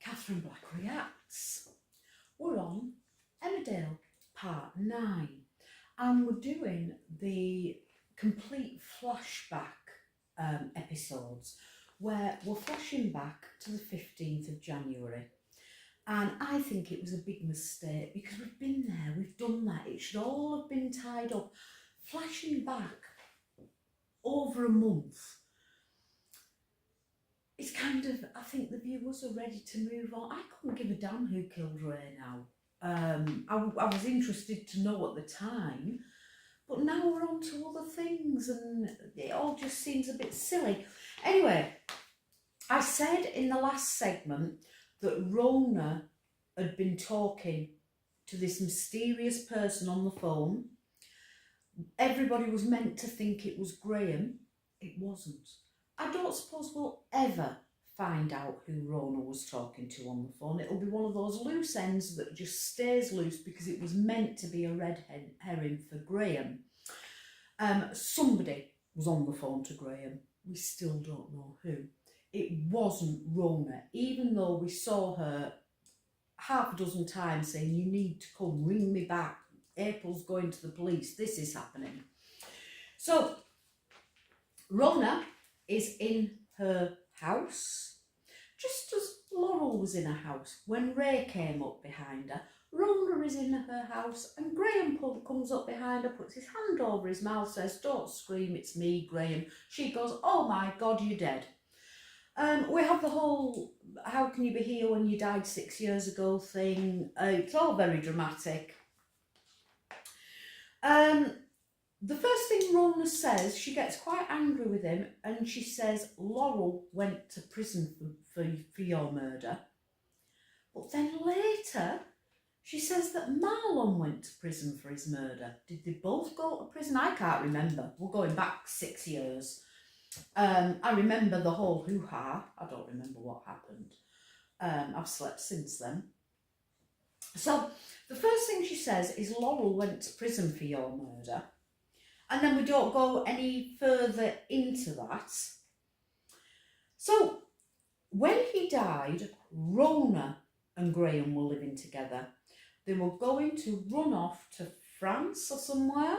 Katherine Black Reacts. We're on Emmerdale part 9 and we're doing the complete flashback episodes where we're flashing back to the 15th of January. And I think it was a big mistake because we've been there, we've done that. It should all have been tied up. Flashing back over a month, it's kind of, I think the viewers are ready to move on. I couldn't give a damn who killed Ray now. I was interested to know at the time, but now we're on to other things and it all just seems a bit silly. Anyway, I said in the last segment that Rhona had been talking to this mysterious person on the phone. Everybody was meant to think it was Graham. It wasn't. I don't suppose we'll ever find out who Rhona was talking to on the phone. It'll be one of those loose ends that just stays loose because it was meant to be a red herring for Graham. Somebody was on the phone to Graham. We still don't know who. It wasn't Rhona, even though we saw her half a dozen times saying, "You need to come, ring me back. April's going to the police. This is happening." So, Rhona is in her house, just as Laurel was in her house. When Ray came up behind her, Rhona is in her house and Graham comes up behind her, puts his hand over his mouth, says, "Don't scream, it's me, Graham." She goes, "Oh my God, you're dead." We have the whole "how can you be here when you died 6 years ago" thing. It's all very dramatic. The first thing Rhona says, she gets quite angry with him and she says, "Laurel went to prison for your murder." But then later, she says that Marlon went to prison for his murder. Did they both go to prison? I can't remember. We're going back 6 years. I remember the whole hoo-ha. I don't remember what happened. I've slept since then. So the first thing she says is Laurel went to prison for your murder. And then we don't go any further into that. So when he died, Rhona and Graham were living together. They were going to run off to France or somewhere.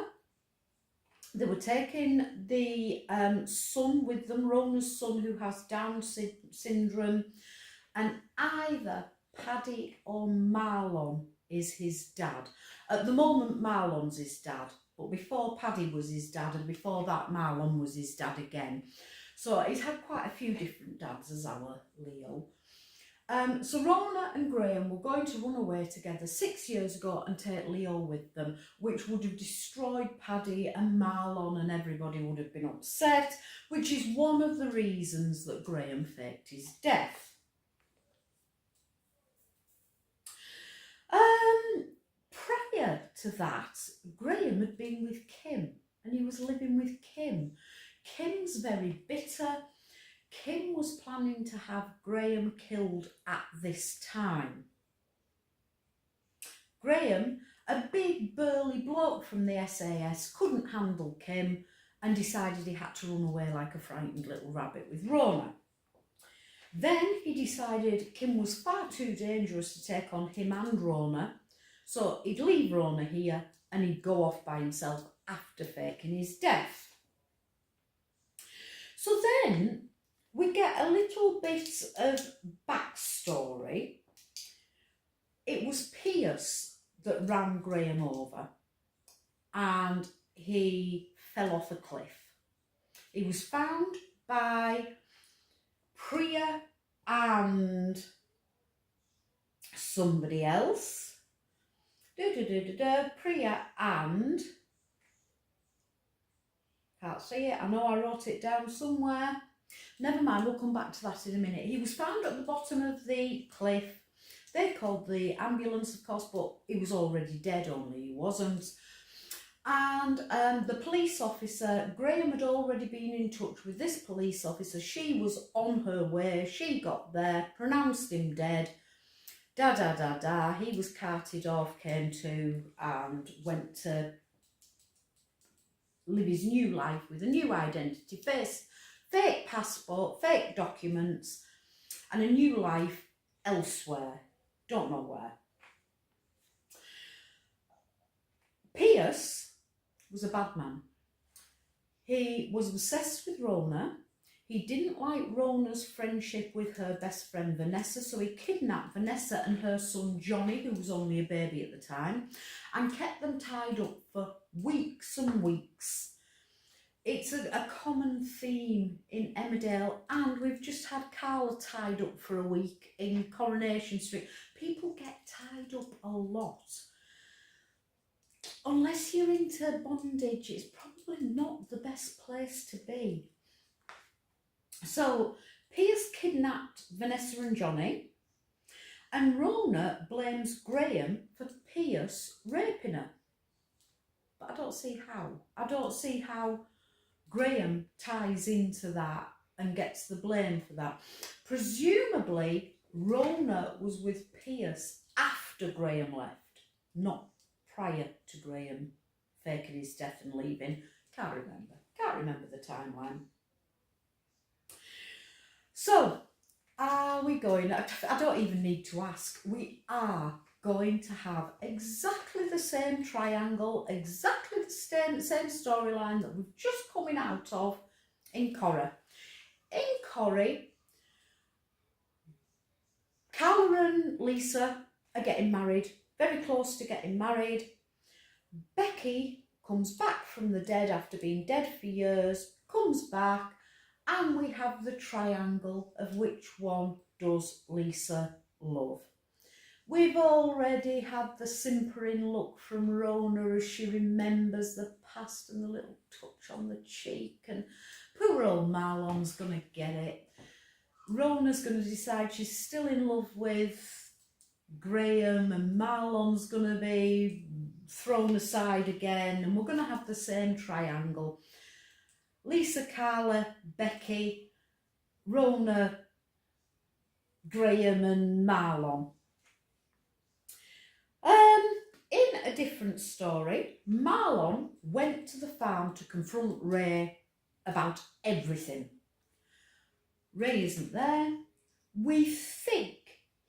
They were taking the son with them, Rhona's son, who has Down syndrome, and either Paddy or Marlon is his dad. At the moment, Marlon's his dad, but before Paddy was his dad, and before that, Marlon was his dad again. So he's had quite a few different dads as our Leo. So Rhona and Graham were going to run away together 6 years ago and take Leo with them, which would have destroyed Paddy and Marlon, and everybody would have been upset, which is one of the reasons that Graham faked his death. Prior to that, Graham had been with Kim and he was living with Kim. Kim's very bitter. Kim was planning to have Graham killed at this time. Graham, a big burly bloke from the SAS, couldn't handle Kim and decided he had to run away like a frightened little rabbit with Rhona. Then he decided Kim was far too dangerous to take on him and Rhona, so he'd leave Rhona here and he'd go off by himself after faking his death. So then we get a little bit of backstory. It was Pierce that ran Graham over and he fell off a cliff. He was found by Priya and somebody else. Priya and, can't see it, I know I wrote it down somewhere. Never mind, we'll come back to that in a minute. He was found at the bottom of the cliff. They called the ambulance, of course, but he was already dead, only he wasn't. And the police officer, Graham had already been in touch with this police officer. She was on her way. She got there, pronounced him dead. He was carted off, came to, and went to live his new life with a new identity, fake passport, fake documents, and a new life elsewhere. Don't know where. Pierce was a bad man. He was obsessed with Rhona. He didn't like Rhona's friendship with her best friend Vanessa, so he kidnapped Vanessa and her son Johnny, who was only a baby at the time, and kept them tied up for weeks and weeks. It's a common theme in Emmerdale, and we've just had Carla tied up for a week in Coronation Street. People get tied up a lot. Unless you're into bondage, it's probably not the best place to be. So Pierce kidnapped Vanessa and Johnny, and Rhona blames Graham for Pierce raping her. But I don't see how. I don't see how Graham ties into that and gets the blame for that. Presumably, Rhona was with Pierce after Graham left, not prior to Graham faking his death and leaving. Can't remember the timeline. So, are we going, I don't even need to ask, we are going to have exactly the same triangle, exactly the same storyline that we've just coming out of in Corrie. In Corrie, Carla and Lisa are getting married, very close to getting married. Becky comes back from the dead after being dead for years, comes back, and we have the triangle of which one does Lisa love. We've already had the simpering look from Rhona as she remembers the past and the little touch on the cheek, and poor old Marlon's going to get it. Rhona's going to decide she's still in love with Graham, and Marlon's going to be thrown aside again, and we're going to have the same triangle. Lisa, Carla, Becky, Rhona, Graham and Marlon. In a different story, Marlon went to the farm to confront Ray about everything. Ray isn't there. We think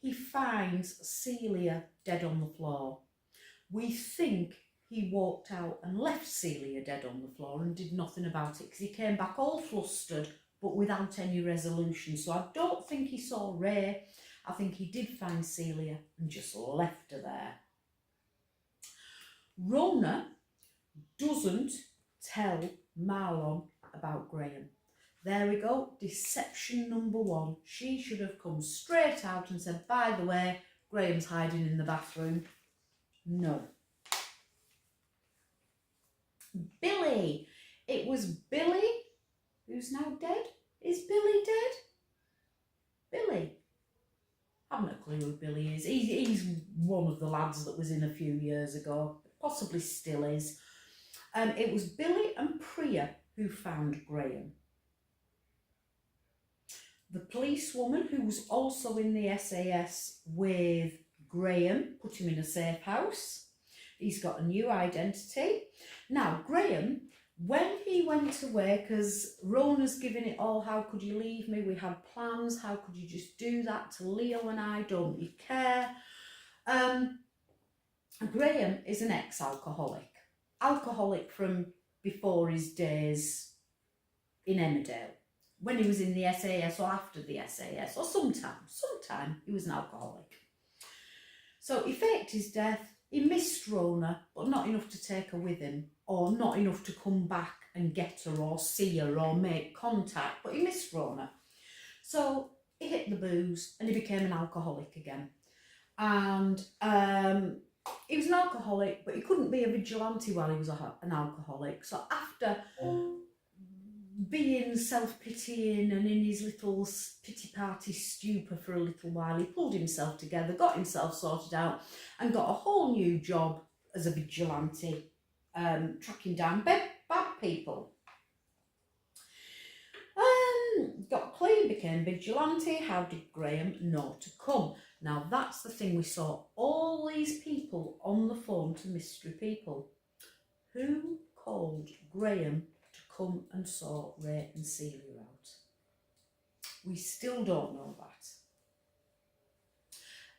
he finds Celia dead on the floor. We think he walked out and left Celia dead on the floor and did nothing about it because he came back all flustered but without any resolution. So I don't think he saw Ray. I think he did find Celia and just left her there. Rhona doesn't tell Marlon about Graham. There we go, deception number one. She should have come straight out and said, by the way, Graham's hiding in the bathroom. No. Billy. It was Billy, who's now dead. Is Billy dead? Billy. I haven't a clue who Billy is. He's one of the lads that was in a few years ago. Possibly still is. It was Billy and Priya who found Graham. The policewoman, who was also in the SAS with Graham, put him in a safe house. He's got a new identity. Now, Graham, when he went away, because Rhona's giving it all, how could you leave me? We had plans. How could you just do that to Leo and I? Don't you care? Graham is an ex-alcoholic. Alcoholic from before his days in Emmerdale. When he was in the SAS or after the SAS or sometime he was an alcoholic. So he faked his death. He missed Rhona, but not enough to take her with him, or not enough to come back and get her or see her or make contact, but he missed Rhona. So he hit the booze and he became an alcoholic again. And he was an alcoholic, but he couldn't be a vigilante while he was an alcoholic. So after being self-pitying and in his little pity party stupor for a little while, he pulled himself together, got himself sorted out, and got a whole new job as a vigilante, tracking down bad people. Got clean, became vigilante. How did Graham know to come? Now that's the thing, we saw all these people on the phone to mystery people. Who called Graham to come and sort Ray and Celia out? We still don't know that.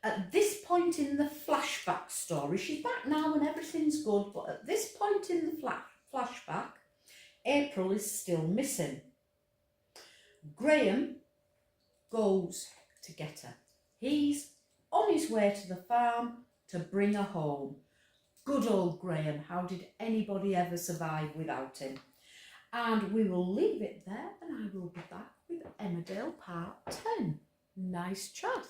At this point in the flashback story, she's back now and everything's good, but at this point in the flashback, April is still missing. Graham goes to get her. He's on his way to the farm to bring her home. Good old Graham, how did anybody ever survive without him? And we will leave it there, and I will be back with Emmerdale Part 10. Nice chat.